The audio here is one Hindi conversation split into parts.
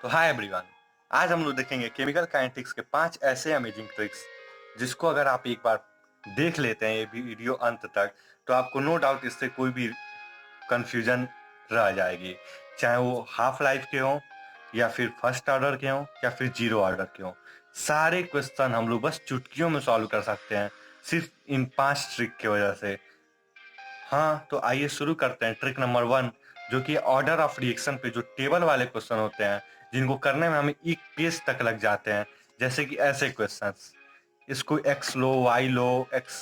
तो हाय एवरीवन, आज हम लोग देखेंगे केमिकल काइनेटिक्स के 5 ऐसे अमेजिंग ट्रिक्स जिसको अगर आप एक बार देख लेते हैं ये वीडियो अंत तक, तो आपको नो डाउट इससे कोई भी कंफ्यूजन रह जाएगी। चाहे वो हाफ लाइफ के हों या फिर फर्स्ट ऑर्डर के हों या फिर जीरो ऑर्डर के हों, सारे क्वेश्चन हम लोग बस चुटकियों में सॉल्व कर सकते हैं सिर्फ इन 5 ट्रिक की वजह से। हाँ, तो आइए शुरू करते हैं ट्रिक नंबर 1, जो कि ऑर्डर ऑफ रिएक्शन पे जो टेबल वाले क्वेश्चन होते हैं, जिनको करने में हमें एक पेज तक लग जाते हैं। जैसे कि ऐसे क्वेश्चंस, इसको x लो, y लो, x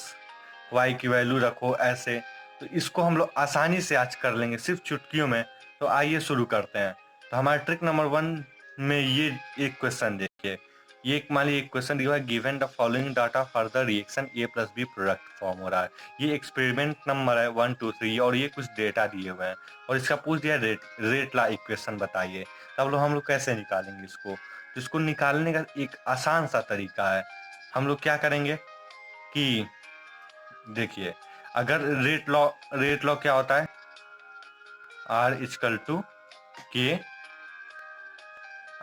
y की वैल्यू रखो, ऐसे। तो इसको हम लोग आसानी से आज कर लेंगे सिर्फ चुटकियों में। तो आइए शुरू करते हैं। तो हमारे ट्रिक नंबर 1 में ये एक क्वेश्चन देखिए। ये एक मान लीजिए एक क्वेश्चन दिया है, given the following data for the reaction A plus B product form हो रहा है। ये एक्सपेरिमेंट नंबर है 1 2 3 और ये कुछ डेटा दिए हुए हैं और इसका पूछ दिया रेट ला इक्वेशन बताइए। तब लोग हम लोग कैसे निकालेंगे इसको? तो इसको निकालने का एक आसान सा तरीका है। हम लोग क्या करेंगे कि देखिए, अगर रेट लॉ क्या होता है? R इजकल टू के,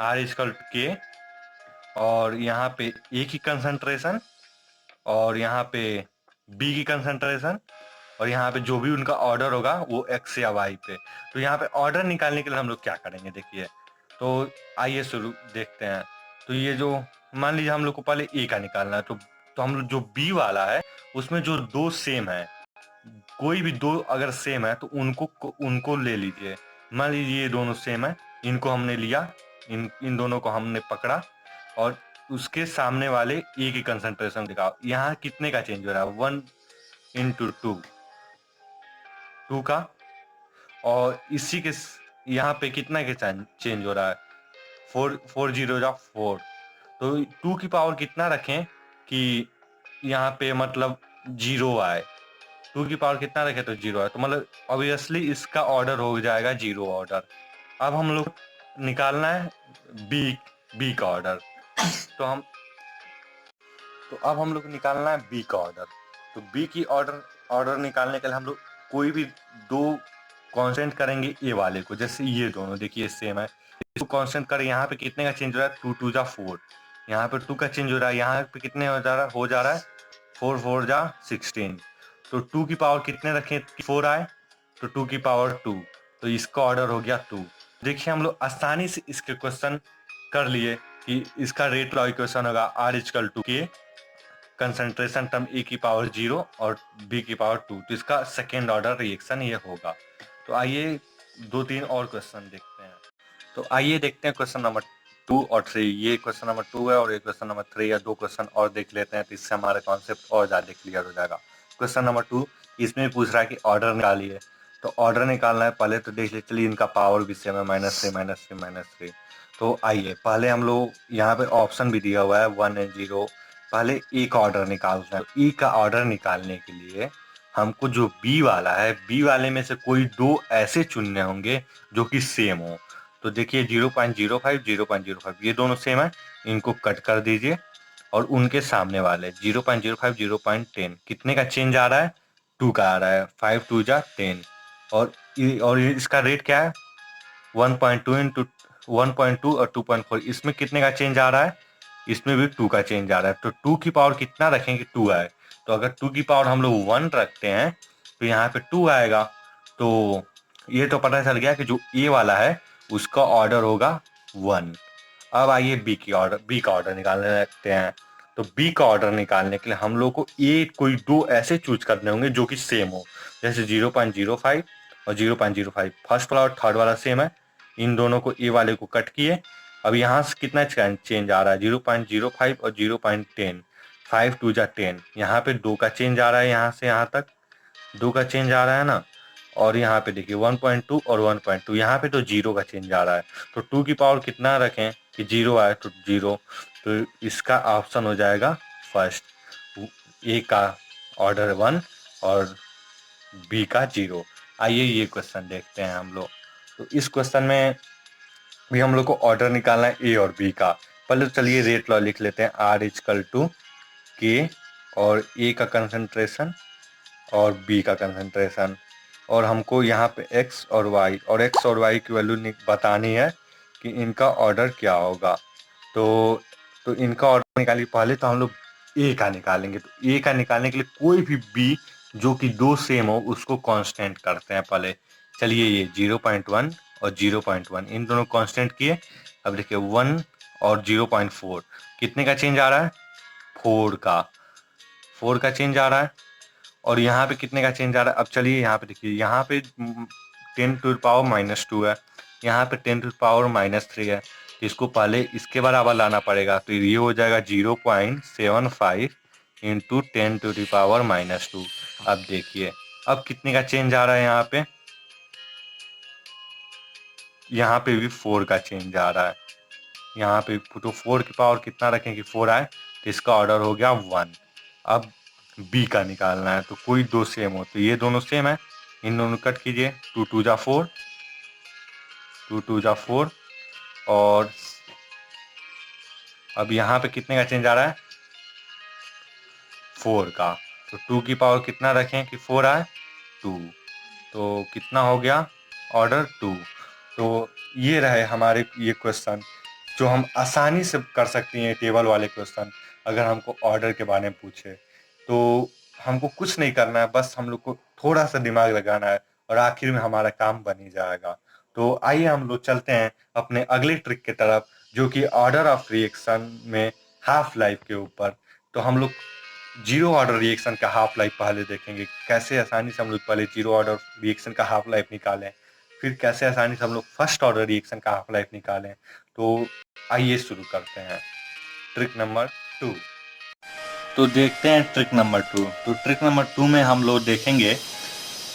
R इजकल टू के, और यहाँ पे A की कंसंट्रेशन और यहाँ पे B की कंसंट्रेशन और यहाँ पे जो भी उनका ऑर्डर होगा वो X या Y पे। तो यहाँ पे ऑर्डर निकालने के लिए हम लोग क्या करेंगे देखिए। तो आइए शुरू देखते हैं। तो ये जो मान लीजिए हम लोग को पहले A का निकालना है, तो हम लोग जो B वाला है उसमें जो दो सेम है, कोई भी दो अगर सेम है तो उनको ले लीजिए। मान लीजिए ये दोनों सेम है, इनको हमने लिया, इन दोनों को हमने पकड़ा और उसके सामने वाले ए की कंसंट्रेशन दिखाओ। यहाँ कितने का चेंज हो रहा है? 1 इंटू टू का, और इसी के यहाँ पे कितना के चेंज हो रहा है? 4 जीरो जा 4। तो 2 की पावर कितना रखें कि यहाँ पे मतलब जीरो आए? 2 की पावर कितना रखे तो जीरो है, तो मतलब ऑब्वियसली इसका ऑर्डर हो जाएगा जीरो ऑर्डर। अब हम लोग निकालना है बी का ऑर्डर। तो अब हम लोग निकालना है बी का ऑर्डर। तो बी की ऑर्डर निकालने के लिए हम लोग कोई भी दो कांस्टेंट करेंगे ए वाले को। जैसे ये दोनों देखिए सेम है, इसको कांस्टेंट करें। यहाँ पे कितने का चेंज हो रहा है? 2 2 जा 4। यहाँ पे 2 का चेंज हो रहा है, यहाँ पे कितने हो जा रहा है? 4 4 जा 16। तो 2 की पावर कितने रखें कि 4 आए? तो 2 की पावर 2। तो इसका ऑर्डर हो गया 2। देखिए हम लोग आसानी से इसके क्वेश्चन कर लिए कि इसका रेट लॉ इक्वेशन होगा R इजकल टू के, कंसंट्रेशन टर्म ए की पावर 0 और बी की पावर 2। तो इसका सेकेंड ऑर्डर रिएक्शन ये होगा। तो आइए 2-3 और क्वेश्चन देखते हैं। तो आइए देखते हैं क्वेश्चन नंबर 2 और 3। ये क्वेश्चन नंबर 2 है और ये क्वेश्चन नंबर 3 है। 2 क्वेश्चन और देख लेते हैं, तो इससे हमारा कॉन्सेप्ट और ज़्यादा क्लियर हो जाएगा। क्वेश्चन नंबर 2, इसमें पूछ रहा है कि ऑर्डर निकालिए। तो ऑर्डर निकालना है, पहले तो देख लीजिए, चलिए इनका पावर भी सेम है, -3 -3 -3। तो आइए पहले हम लोग, यहाँ पे ऑप्शन भी दिया हुआ है 1 एंड 0। पहले ए का ऑर्डर निकालते हैं। तो ई का ऑर्डर निकालने के लिए हमको जो बी वाला है, बी वाले में से कोई दो ऐसे चुनने होंगे जो कि सेम हो। तो देखिए 0.05 0.05 ये दोनों सेम है, इनको कट कर दीजिए। और उनके सामने वाले 0.05 0.10 कितने का चेंज आ रहा है? 2 का आ रहा है। 5 2 जा 10। और इसका रेट क्या है? 1.2 इंटू 1.2 और 2.4। इसमें कितने का चेंज आ रहा है? इसमें भी 2 का चेंज आ रहा है। तो 2 की पावर कितना रखें कि 2 आए? तो अगर 2 की पावर हम लोग 1 रखते हैं तो यहाँ पे 2 आएगा। तो ये तो पता चल गया कि जो ए वाला है उसका ऑर्डर होगा 1। अब आइए बी का ऑर्डर निकालने लगते हैं। तो बी का ऑर्डर निकालने के लिए हम लोग को कोई दो ऐसे चूज करने होंगे जो कि सेम हो। जैसे 0.05 और 0.05, फर्स्ट वाला और थर्ड वाला सेम है, इन दोनों को ए वाले को कट किए। अब यहाँ से कितना चेंज आ रहा है? 0.05 और 0.10। 5 2 जा 10। यहाँ पे 2 का चेंज आ रहा है, यहाँ से यहाँ तक 2 का चेंज आ रहा है ना। और यहाँ पे देखिए 1.2 और 1.2, यहाँ पे तो 0 का चेंज आ रहा है। तो 2 की पावर कितना रखें कि 0 आए? तो 0। तो इसका ऑप्शन हो जाएगा फर्स्ट, ए का ऑर्डर 1 और बी का 0। आइए ये क्वेश्चन देखते हैं हम लोग। तो इस क्वेश्चन में भी हम लोग को ऑर्डर निकालना है ए और बी का। पहले तो चलिए रेट लॉ लिख लेते हैं। R इजकल टू के, और ए का कंसंट्रेशन और बी का कंसंट्रेशन, और हमको यहाँ पे x और y की वैल्यू बतानी है कि इनका ऑर्डर क्या होगा। तो इनका ऑर्डर निकालिए। पहले तो हम लोग ए का निकालेंगे। तो ए का निकालने के लिए कोई भी बी जो कि दो सेम हो उसको कांस्टेंट करते हैं पहले। चलिए, ये 0.1 और 0.1 इन दोनों कांस्टेंट किए। अब देखिए 1 और 0.4 कितने का चेंज आ रहा है? 4 का चेंज आ रहा है। और यहाँ पे कितने का चेंज आ रहा है? अब चलिए यहाँ पे देखिए, यहाँ पे 10⁻⁻2 है, यहाँ पे 10⁻3 है। तो इसको पहले इसके बराबर लाना पड़ेगा। तो ये हो जाएगा 0.75 इंटू 10⁻⁻2। अब देखिए अब कितने का चेंज आ रहा है यहाँ पे भी 4 का चेंज आ रहा है। यहाँ पे तो 4 की पावर कितना रखें कि 4 आए? तो इसका ऑर्डर हो गया 1। अब बी का निकालना है। तो कोई दो सेम हो, तो ये दोनों सेम है, इन दोनों कट कीजिए। 2 2 जा 4, 2 2 जा 4। और अब यहाँ पे कितने का चेंज आ रहा है? 4 का। तो 2 की पावर कितना रखें कि 4 आए? 2। तो कितना हो गया ऑर्डर? 2। तो ये रहे हमारे ये क्वेश्चन जो हम आसानी से कर सकती हैं। टेबल वाले क्वेश्चन अगर हमको ऑर्डर के बारे में पूछे तो हमको कुछ नहीं करना है, बस हम लोग को थोड़ा सा दिमाग लगाना है और आखिर में हमारा काम बन ही जाएगा। तो आइए हम लोग चलते हैं अपने अगले ट्रिक की तरफ, जो कि ऑर्डर ऑफ रिएक्शन में हाफ लाइफ के ऊपर। तो हम लोग जीरो ऑर्डर रिएक्शन का हाफ लाइफ पहले देखेंगे, कैसे आसानी से हम लोग पहले जीरो ऑर्डर रिएक्शन का हाफ लाइफ निकालें, फिर कैसे आसानी से हम लोग फर्स्ट ऑर्डर रिएक्शन का हाफ लाइफ निकालें। तो आइए शुरू करते हैं ट्रिक नंबर 2। तो देखते हैं ट्रिक नंबर 2। तो ट्रिक नंबर 2 में हम लोग देखेंगे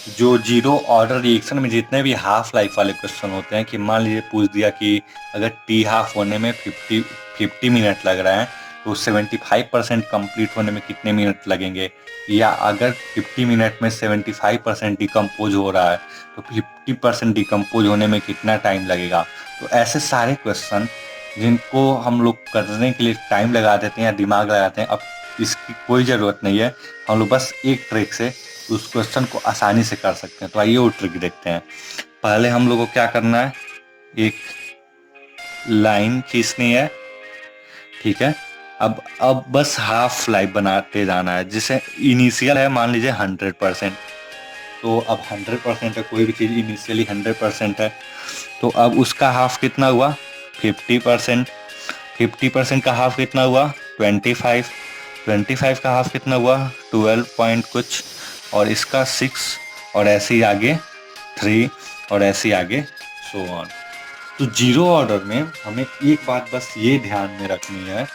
जो जीरो ऑर्डर रिएक्शन में जितने भी हाफ लाइफ वाले क्वेश्चन होते हैं, कि मान लीजिए पूछ दिया कि अगर टी हाफ होने में 50 मिनट लग रहा है तो 75% कंप्लीट होने में कितने मिनट लगेंगे, या अगर 50 मिनट में 75% डिकम्पोज हो रहा है तो 50% डिकम्पोज होने में कितना टाइम लगेगा। तो ऐसे सारे क्वेश्चन जिनको हम लोग करने के लिए टाइम लगा देते हैं या दिमाग लगाते हैं, अब इसकी कोई ज़रूरत नहीं है। हम लोग बस एक ट्रिक से उस क्वेश्चन को आसानी से कर सकते हैं। तो आइए वो ट्रिक देखते हैं। पहले हम लोग को क्या करना है, एक लाइन खींचनी है, ठीक है। अब बस हाफ लाइफ बनाते जाना है। जैसे इनिशियल है मान लीजिए 100%, तो अब 100% है, कोई भी चीज़ इनिशियली 100% है, तो अब उसका हाफ कितना हुआ? 50%। 50% का हाफ कितना हुआ? 25। 25 का हाफ कितना हुआ? 12 पॉइंट कुछ, और इसका 6, और ऐसे ही आगे 3, और ऐसे ही आगे सो ऑन। तो जीरो ऑर्डर में हमें एक बात बस ये ध्यान में रखनी है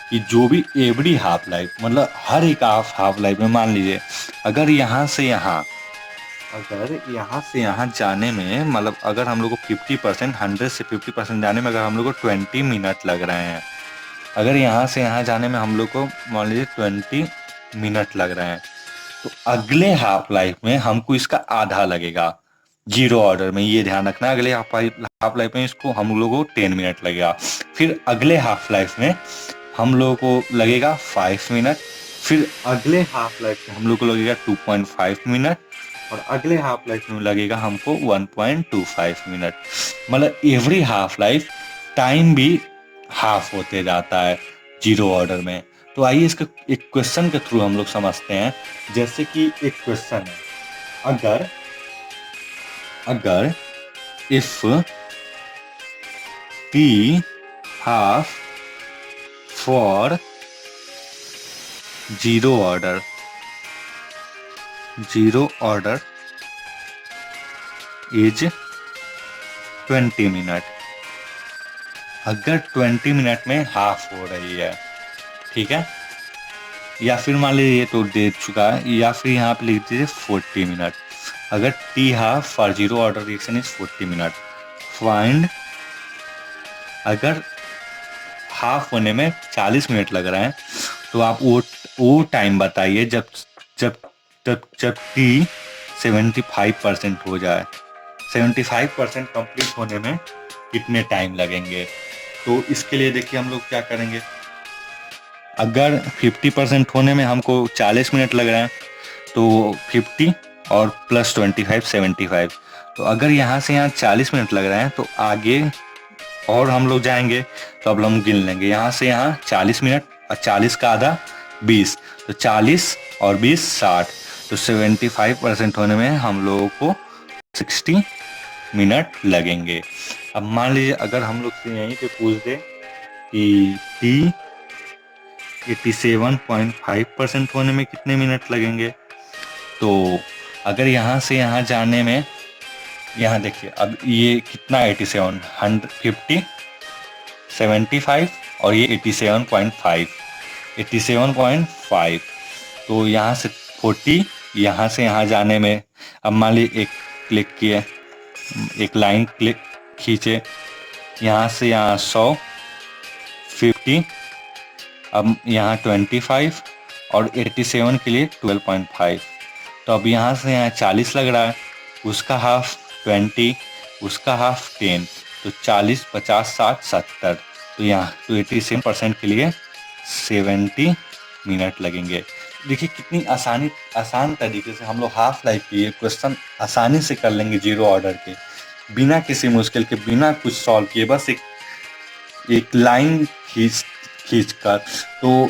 कि जो भी एवरी हाफ लाइफ, मतलब हर एक हाफ लाइफ में, मान लीजिए अगर यहाँ से यहाँ जाने में, मतलब अगर हम लोग को 50%, 100 से 50% जाने में अगर हम लोग को 20 मिनट लग रहे हैं, अगर यहाँ से यहाँ जाने में हम लोग को मान लीजिए 20 मिनट लग रहे हैं, तो अगले हाफ लाइफ में हमको इसका आधा लगेगा जीरो ऑर्डर में। ये ध्यान रखना, अगले हाफ लाइफ में इसको हम लोगों को 10 मिनट लगेगा। फिर अगले हाफ लाइफ में हम लोगों को लगेगा 5 मिनट। फिर अगले हाफ लाइफ में हम लोग को लगेगा 2.5 मिनट, और अगले हाफ लाइफ में लगेगा हमको 1.25 मिनट। मतलब एवरी हाफ लाइफ टाइम भी हाफ होते जाता है जीरो ऑर्डर में। तो आइए इसके एक क्वेश्चन के थ्रू हम लोग समझते हैं। जैसे कि एक क्वेश्चन है, अगर if T half for zero order is 20 minute, अगर 20 मिनट में हाफ हो रही है, ठीक है, या फिर मान लीजिए ये तो दे चुका है, या फिर यहाँ पे लिख दीजिए 40 मिनट। अगर T half for zero order reaction is 40 minute, find, अगर हाफ होने में 40 मिनट लग रहा है तो आप वो टाइम बताइए जब जब जब जब टी 75% हो जाए। 75% कंप्लीट होने में कितने टाइम लगेंगे। तो इसके लिए देखिए हम लोग क्या करेंगे, अगर 50% होने में हमको 40 मिनट लग रहे हैं तो 50 और प्लस 25 75। तो अगर यहाँ से यहाँ 40 मिनट लग रहे हैं तो आगे और हम लोग जाएंगे तो अब हम गिन लेंगे यहाँ से यहाँ 40 मिनट और 40 का आधा 20, तो 40 और 20 60, तो 75% होने में हम लोगों को 60 मिनट लगेंगे। अब मान लीजिए अगर हम लोग से यहीं पे पूछ दे कि टी 87.5% होने में कितने मिनट लगेंगे, तो अगर यहाँ से यहाँ जाने में, यहाँ देखिए अब ये कितना 87 150 75 और ये 87.5 87.5, तो यहाँ से 40, यहाँ से यहाँ जाने में अब मान लीजिए एक क्लिक किए, एक लाइन क्लिक खींचे, यहाँ से यहाँ 100 50, अब यहाँ 25 और 87 के लिए 12.5, तो अब यहाँ से यहाँ 40 लग रहा है, उसका हाफ 20, उसका हाफ 10, तो 40 50 60 70, तो यहाँ तो 87% के लिए 70 मिनट लगेंगे। देखिए कितनी आसान तरीके से हम लोग हाफ लाइफ की ये क्वेश्चन आसानी से कर लेंगे जीरो ऑर्डर के, बिना किसी मुश्किल के, बिना कुछ सॉल्व किए, बस एक लाइन खींच कर। तो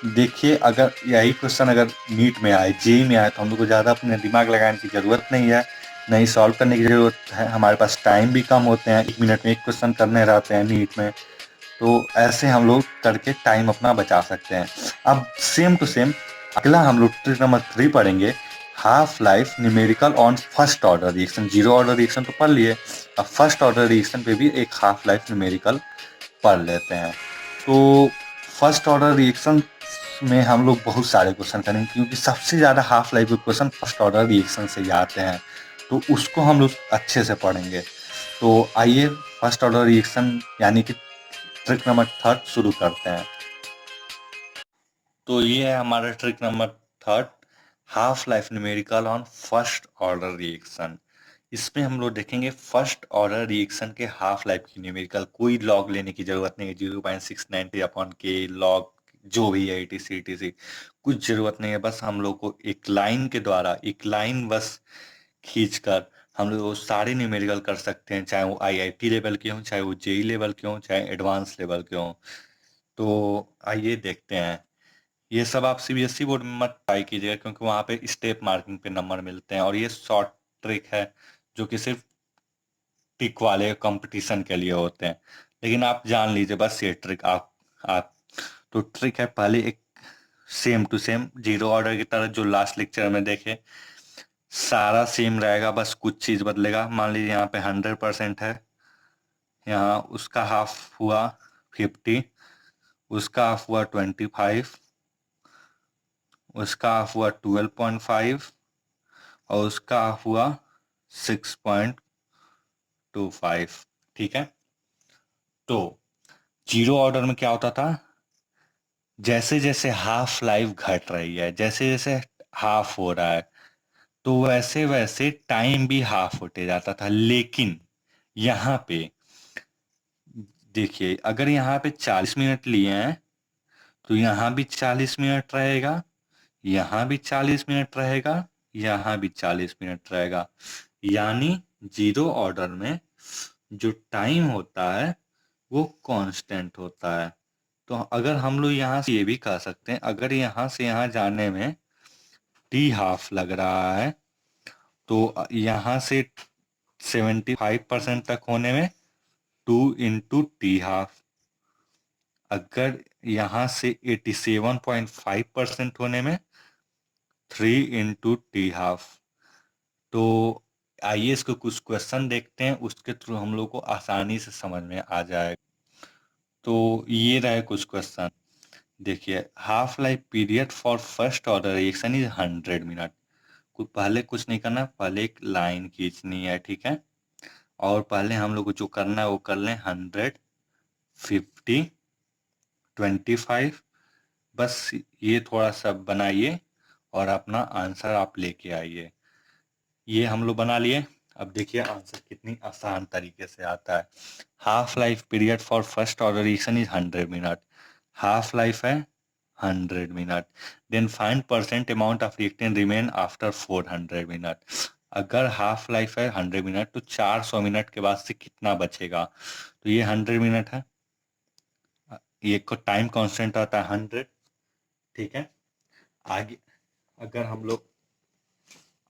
देखिए अगर यही क्वेश्चन अगर नीट में आए, जेई में आए, तो हम लोग को ज़्यादा अपने दिमाग लगाने की ज़रूरत नहीं है, नहीं सॉल्व करने की ज़रूरत है, हमारे पास टाइम भी कम होते हैं, 1 मिनट में एक क्वेश्चन करने रहते हैं नीट में, तो ऐसे हम लोग करके टाइम अपना बचा सकते हैं। अब सेम टू सेम अगला हम लोग ट्रिक नंबर 3 पढ़ेंगे, half life numerical on first order reaction. Zero order reaction तो पढ़ लिए, अब फर्स्ट ऑर्डर रिएक्शन पे भी एक हाफ लाइफ न्यूमेरिकल पढ़ लेते हैं। तो फर्स्ट ऑर्डर रिएक्शन में हम लोग बहुत सारे क्वेश्चन करेंगे, क्योंकि सबसे ज़्यादा हाफ लाइफ के क्वेश्चन फर्स्ट ऑर्डर रिएक्शन से ही आते हैं, तो उसको हम लोग अच्छे से पढ़ेंगे। तो आइए फर्स्ट ऑर्डर रिएक्शन यानी कि ट्रिक नंबर 3 शुरू करते हैं। तो ये है हमारा trick number 3, half life numerical on first order reaction. इसमें हम लोग देखेंगे फर्स्ट ऑर्डर रिएक्शन के हाफ लाइफ की न्यूमेरिकल, कोई लॉग लेने की जरूरत नहीं है, 0.690 अपॉन के लॉग जो भी है etc कुछ जरूरत नहीं है, बस हम लोग को एक लाइन के द्वारा, एक लाइन बस खींचकर हम लोग वो सारे न्यूमेरिकल कर सकते हैं, चाहे वो IIT लेवल के हों, चाहे वो जेई लेवल के हों, चाहे एडवांस लेवल के हों। तो आइए देखते हैं। ये सब आप CBSE बोर्ड में मत ट्राई कीजिएगा, क्योंकि वहाँ पे स्टेप मार्किंग पे नंबर मिलते हैं, और ये शॉर्ट ट्रिक है जो कि सिर्फ टिक वाले कंपटीशन के लिए होते हैं। लेकिन आप जान लीजिए बस ये ट्रिक आप तो ट्रिक है, पहले एक same to same zero order की तरह जो लास्ट लेक्चर में देखे, सारा सेम रहेगा, बस कुछ चीज बदलेगा। मान लीजिए यहाँ पे 100% है, यहाँ उसका हाफ हुआ 50, उसका हाफ हुआ 25, उसका हाफ हुआ 12.5 और उसका हाफ हुआ 6.25। ठीक है, तो जीरो ऑर्डर में क्या होता था, जैसे जैसे हाफ लाइफ घट रही है, जैसे जैसे हाफ हो रहा है, तो वैसे वैसे टाइम भी हाफ होते जाता था। लेकिन यहाँ पे देखिए, अगर यहाँ पे 40 मिनट लिए हैं, तो यहाँ भी 40 मिनट रहेगा, यहाँ भी 40 मिनट रहेगा, यहाँ भी 40 मिनट रहेगा, यानी जीरो ऑर्डर में जो टाइम होता है वो कांस्टेंट होता है। तो अगर हम लोग यहाँ से ये भी कह सकते हैं, अगर यहाँ से यहाँ जाने में टी हाफ लग रहा है, तो यहाँ से 75% तक होने में 2 × T हाफ, अगर यहाँ से 87.5% होने में 3 × T हाफ। तो आइए इसको कुछ क्वेश्चन देखते हैं, उसके थ्रू हम लोग को आसानी से समझ में आ जाएगा। तो ये रहे कुछ क्वेश्चन, देखिए half life period for first order reaction is 100 minute. पहले कुछ नहीं करना, पहले एक लाइन खींचनी है, ठीक है, और पहले हम लोग को जो करना है वो कर लें 100 50 25, बस ये थोड़ा सा बनाइए और अपना आंसर आप लेके आइए। ये हम लोग बना लिए। अब देखिए आंसर कितनी आसान तरीके से आता है। Half life period for first order reaction is 100 minute, half life है 100 minute, then find percent amount of reactant remain after 400 minute. अगर हाफ लाइफ है 100 मिनट तो 400 मिनट के बाद से कितना बचेगा, तो ये 100 मिनट है, ये को टाइम कांस्टेंट आता है 100, ठीक है। आगे अगर हम लोग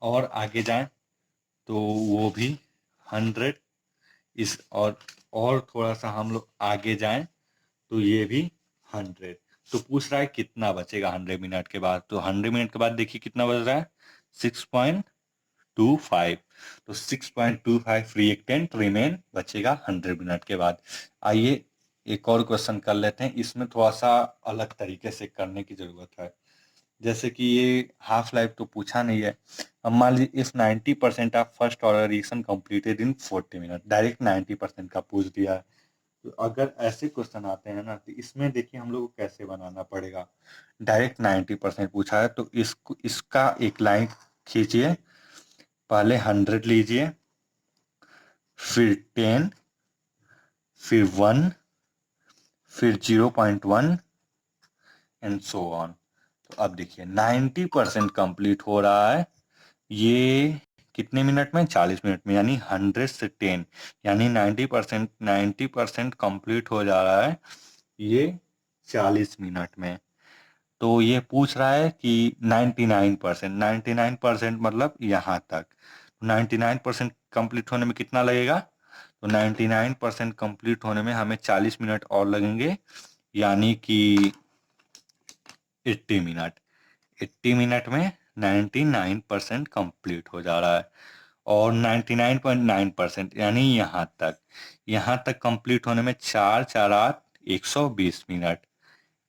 और आगे जाएं तो वो भी 100, इस और थोड़ा सा हम लोग आगे जाएं तो ये भी 100। तो पूछ रहा है कितना बचेगा 100 मिनट के बाद, तो 100 मिनट के बाद देखिए कितना बच रहा है, 6.25। तो 6.25 रिएक्टेंट रिमेन बचेगा 100 मिनट के बाद। आइए एक और क्वेश्चन कर लेते हैं, इसमें थोड़ा सा अलग तरीके से करने की जरूरत है। जैसे कि ये हाफ लाइफ तो पूछा नहीं है, अब मान लीजिए if 90% of first order reaction completed in 40 minute, direct 90% का पूछ दिया है। तो अगर ऐसे क्वेश्चन आते हैं ना, तो इसमें देखिए हम लोग को कैसे बनाना पड़ेगा। डायरेक्ट 90% पूछा है तो इसका एक लाइन खींचिए, पहले 100 लीजिए, फिर 10, फिर 1, फिर 0.1 एंड सो ऑन। तो अब देखिए 90% कंप्लीट हो रहा है, ये कितने मिनट में, 40 मिनट में, यानी 100 से 10, यानी 90% कंप्लीट हो जा रहा है ये 40 मिनट में। तो ये पूछ रहा है कि 99% मतलब यहाँ तक, 99% कंप्लीट होने में कितना लगेगा, तो 99% कंप्लीट होने में हमें 40 मिनट और लगेंगे, यानी कि 80 मिनट। 80 मिनट में 99% कंप्लीट हो जा रहा है, और 99.9% यानी यहाँ तक कंप्लीट होने में 4 4 8 120 मिनट,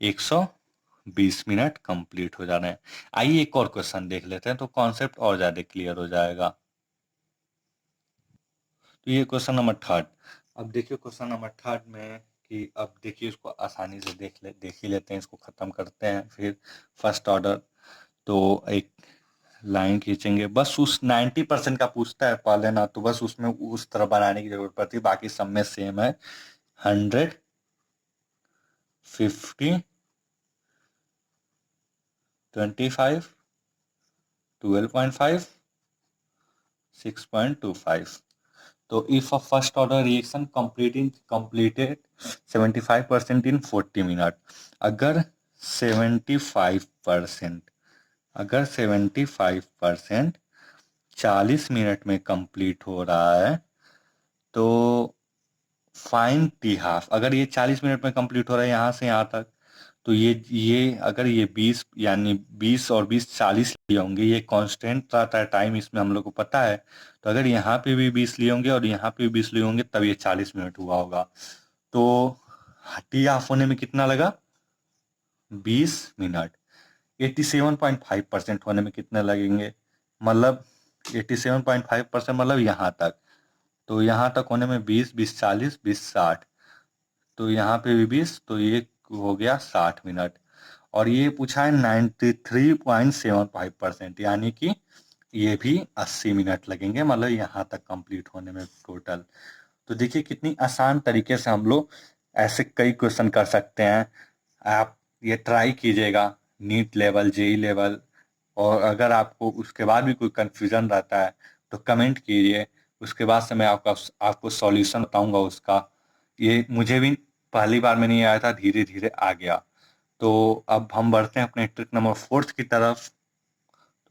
120 मिनट कंप्लीट हो जा रहे हैं। आइए एक और क्वेश्चन देख लेते हैं तो कॉन्सेप्ट और ज्यादा क्लियर हो जाएगा। तो ये क्वेश्चन नंबर 3। अब देखिए क्वेश्चन नंबर 3 में कि अब देखिए इसको आसानी से देख ही लेते हैं, इसको खत्म करते हैं। फिर फर्स्ट ऑर्डर तो एक लाइन खींचेंगे, बस उस 90% का पूछता है पहले ना, तो बस उसमें उस तरह बनाने की जरूरत पड़ती है, बाकी सब में सेम है। 100, 50, 25, 12.5, 6.25। तो if a first order reaction completed 75% in 40 minute, अगर 75% अगर 75% 40 मिनट में कंप्लीट हो रहा है, तो फाइंड दी हाफ। अगर ये 40 मिनट में कंप्लीट हो रहा है यहाँ से यहाँ तक, तो ये अगर ये 20 यानी 20 और 20 40 लिए होंगे, ये कांस्टेंट रहता है टाइम, इसमें हम लोग को पता है। तो अगर यहाँ पे भी 20 लिए होंगे और यहाँ पे भी 20 लिए होंगे, तब ये 40 मिनट हुआ होगा। तो टी हाफ होने में कितना लगा, 20 मिनट। 87.5% होने में कितने लगेंगे, मतलब 87.5% मतलब यहाँ तक। तो यहाँ तक होने में 20 20 40 20 60, तो यहाँ पे भी 20, तो ये हो गया 60 मिनट। और ये पूछा है 93.75%, यानी कि ये भी 80 मिनट लगेंगे, मतलब यहाँ तक कंप्लीट होने में टोटल। तो देखिए कितनी आसान तरीके से हम लोग ऐसे कई क्वेश्चन कर सकते हैं। आप ये ट्राई कीजिएगा, नीट लेवल, जेई लेवल, और अगर आपको उसके बाद भी कोई कंफ्यूजन रहता है तो कमेंट कीजिए, उसके बाद से मैं आपको सॉल्यूशन बताऊंगा उसका। ये मुझे भी पहली बार में नहीं आया था, धीरे धीरे आ गया। तो अब हम बढ़ते हैं अपने ट्रिक नंबर 4 की तरफ।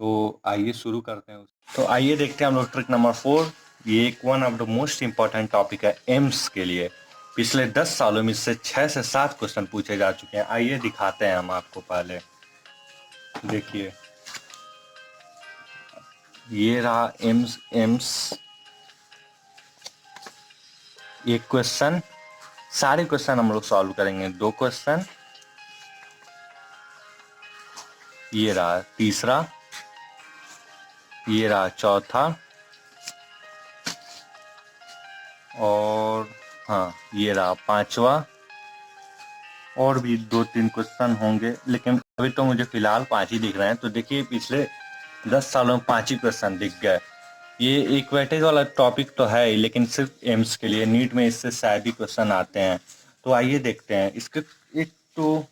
तो आइए शुरू करते हैं। तो आइए देखते हैं हम लोग ट्रिक नंबर 4। ये एक one of the most important topic है एम्स के लिए। पिछले 10 सालों में इससे 6 से 7 क्वेश्चन पूछे जा चुके हैं। आइए दिखाते हैं हम आपको। पहले देखिए, ये रहा एम्स एक क्वेश्चन, सारे क्वेश्चन हम लोग सॉल्व करेंगे। 2 क्वेश्चन, ये रहा तीसरा, ये रहा चौथा, और हाँ ये रहा पांचवा। और भी 2-3 क्वेश्चन होंगे, लेकिन अभी तो मुझे फिलहाल 5 ही दिख रहे हैं। तो देखिए पिछले 10 सालों में 5 ही क्वेश्चन दिख गए। ये इक्वेटेज वाला टॉपिक तो है ही, लेकिन सिर्फ एम्स के लिए, नीट में इससे शायद ही क्वेश्चन आते हैं। तो आइए देखते हैं इसके। एक तो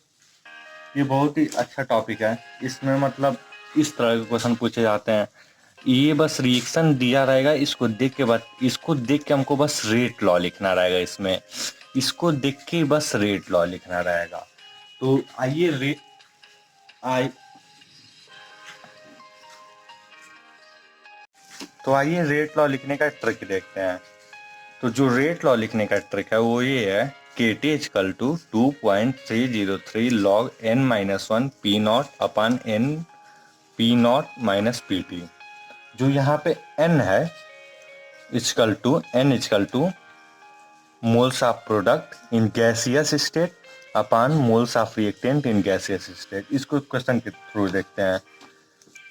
ये बहुत ही अच्छा टॉपिक है, इसमें मतलब इस तरह के क्वेश्चन पूछे जाते हैं। ये बस रिएक्शन दिया रहेगा, इसको देख के हमको बस रेट लॉ लिखना रहेगा इसमें, इसको देख के बस रेट लॉ लिखना रहेगा। तो आइए रेट आइ तो आइए रेट लॉ लिखने का ट्रिक देखते हैं। तो जो रेट लॉ लिखने का ट्रिक है वो ये है, k t equal to 2.303 log n minus one P not upon n P not minus P t. जो यहाँ पे n है equal to moles of product in gaseous state upon moles of reactant in gaseous state. इसको क्वेश्चन के थ्रू देखते हैं।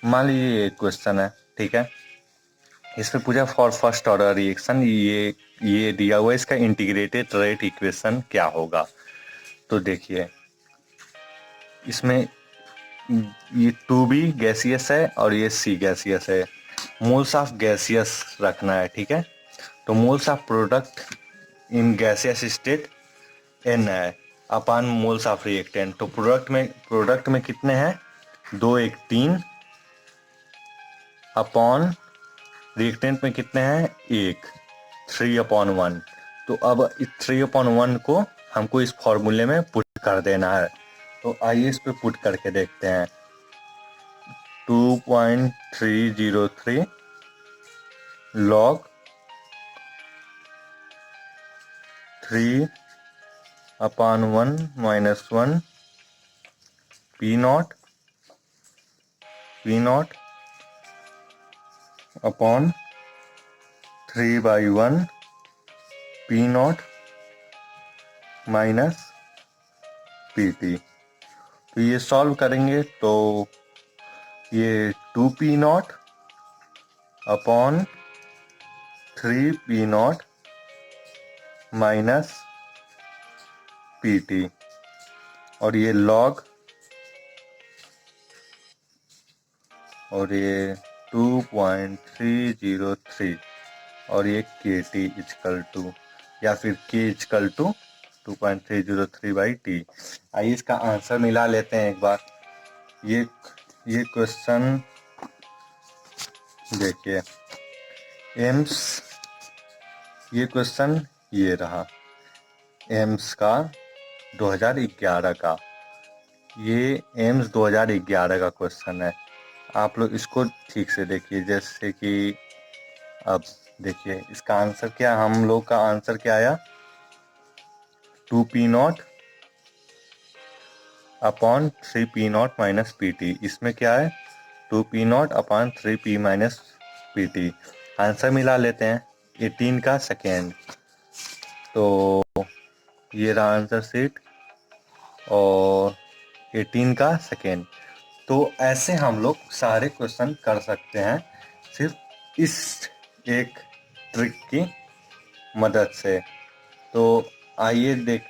मान लीजिए ये क्वेश्चन है, ठीक है, इस पे पूछा फॉर फर्स्ट ऑर्डर रिएक्शन, ये दिया हुआ है, इसका इंटीग्रेटेड रेट इक्वेशन क्या होगा। तो देखिए इसमें ये 2b गैसियस है और ये c गैसियस है, मोल्स ऑफ गैसियस रखना है, ठीक है। तो moles of product in gaseous state n है अपान मोल्स ऑफ रिएक्टेंट। तो प्रोडक्ट में कितने हैं, 2 1 3 अपॉन रिएक्टेंट में कितने हैं, 1 3/1। तो अब इस 3/1 को हमको इस फॉर्मूले में पुट कर देना है। तो आइए इस पे पुट करके देखते हैं। 2.303 log 3/1 minus 1 P not upon 3/1 P not minus P T. तो ये सॉल्व करेंगे तो ये 2p not upon 3p not minus P T, और ये लॉग, और ये 2.303 और ये के टी इजकल टू, या फिर के इजकल टू 2.303/t। आइए इसका आंसर मिला लेते हैं एक बार। ये क्वेश्चन देखिए, एम्स, ये क्वेश्चन ये रहा एम्स का 2011 का, ये एम्स 2011 का क्वेश्चन है। आप लोग इसको ठीक से देखिए, जैसे कि अब देखिए इसका आंसर क्या, हम लोग का आंसर क्या आया, 2p not upon 3p not minus P T. इसमें क्या है, 2p not upon 3p minus P T. Answer मिला लेते हैं, 18 का सेकेंड। तो ये रहा आंसर सीट और 18 का सेकेंड। तो ऐसे हम लोग सारे क्वेश्चन कर सकते हैं सिर्फ इस एक ट्रिक की मदद से। तो आइए एक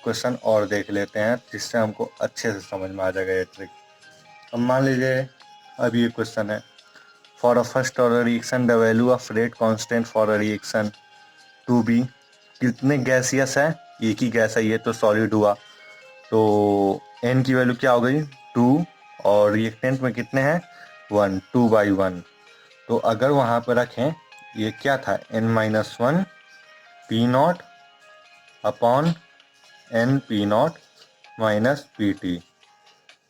क्वेश्चन और देख लेते हैं जिससे हमको अच्छे से समझ में आ जाएगा ये ट्रिक। अब मान लीजिए अब ये क्वेश्चन है, for a first order reaction the value of rate constant for a reaction 2b। कितने गैसियस है, एक ही गैस है, ये तो सॉलिड हुआ। तो n की वैल्यू क्या हो गई, 2, और रिएक्टेंट में कितने हैं, 1, 2/1। तो अगर वहाँ पर रखें, ये क्या था, n-1 P not upon n P not minus P T.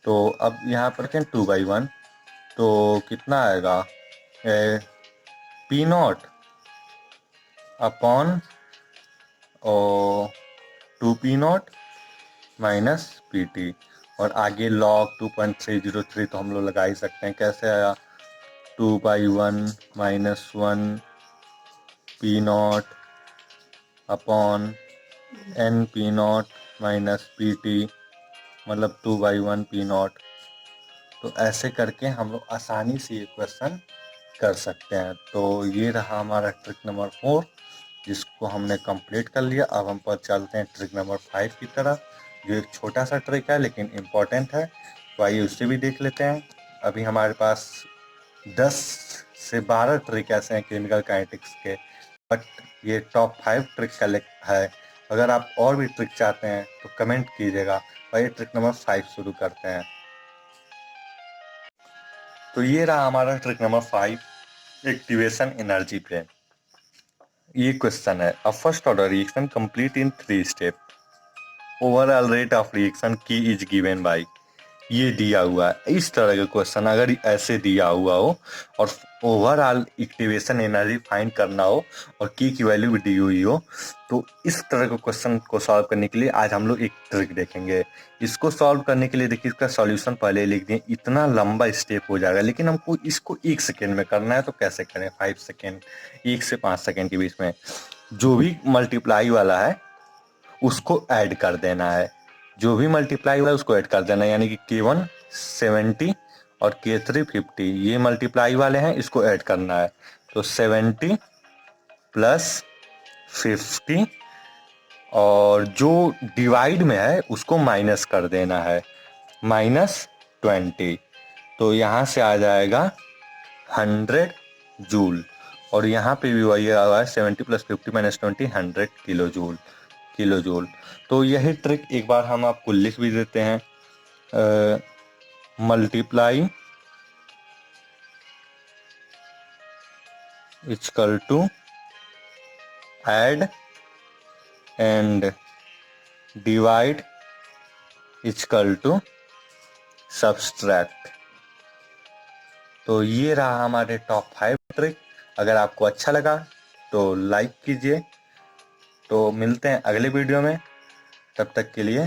तो अब यहाँ पर रखें 2/1, तो कितना आएगा, P not upon 2p not minus P T, और आगे लॉग 2.303 तो हम लोग लगा ही सकते हैं। कैसे आया, 2/1 minus 1 P not upon n P not minus P T, मतलब 2/1 पी नॉट। तो ऐसे करके हम लोग आसानी से ये क्वेश्चन कर सकते हैं। तो ये रहा हमारा ट्रिक नंबर 4, जिसको हमने कंप्लीट कर लिया। अब हम पर चलते हैं ट्रिक नंबर 5 की तरफ, जो एक छोटा सा ट्रिक है लेकिन इम्पोर्टेंट है। तो आइए उससे भी देख लेते हैं। अभी हमारे पास 10 से 12 ट्रिक ऐसे हैं केमिकल काइनेटिक्स के, बट ये टॉप 5 ट्रिक का है। अगर आप और भी ट्रिक चाहते हैं तो कमेंट कीजिएगा। और ये ट्रिक नंबर 5 शुरू करते हैं। तो ये रहा हमारा trick number 5, activation energy plane. ये क्वेश्चन है, a first order reaction complete in 3 step, overall rate of reaction की इज गिवन बाय, ये दिया हुआ है। इस तरह का क्वेश्चन अगर ऐसे दिया हुआ हो और ओवरऑल एक्टिवेशन एनर्जी फाइंड करना हो और की वैल्यू भी दी हुई हो, तो इस तरह के क्वेश्चन को सॉल्व करने के लिए आज हम लोग एक ट्रिक देखेंगे। इसको सॉल्व करने के लिए देखिए, इसका सॉल्यूशन पहले लिख दिए, इतना लंबा स्टेप हो जाएगा, लेकिन हमको इसको 1 सेकेंड में करना है, तो कैसे करें? 5 सेकेंड, 1 से 5 सेकेंड के बीच में जो भी मल्टीप्लाई वाला है उसको ऐड कर देना है, जो भी मल्टीप्लाई वाला है उसको ऐड कर देना है, यानी कि K1 70 और K3 50, ये मल्टीप्लाई वाले हैं, इसको ऐड करना है। तो 70 प्लस 50 और जो डिवाइड में है उसको माइनस कर देना है, -20। तो यहाँ से आ जाएगा 100 जूल, और यहाँ पे भी वही आया है 70 प्लस 50 माइनस 20, 100 किलो जूल। तो यही ट्रिक एक बार हम आपको लिख भी देते हैं, multiply equal to add and divide equal to subtract. तो ये रहा हमारे टॉप 5 ट्रिक। अगर आपको अच्छा लगा तो लाइक कीजिए। तो मिलते हैं अगले वीडियो में, तब तक के लिए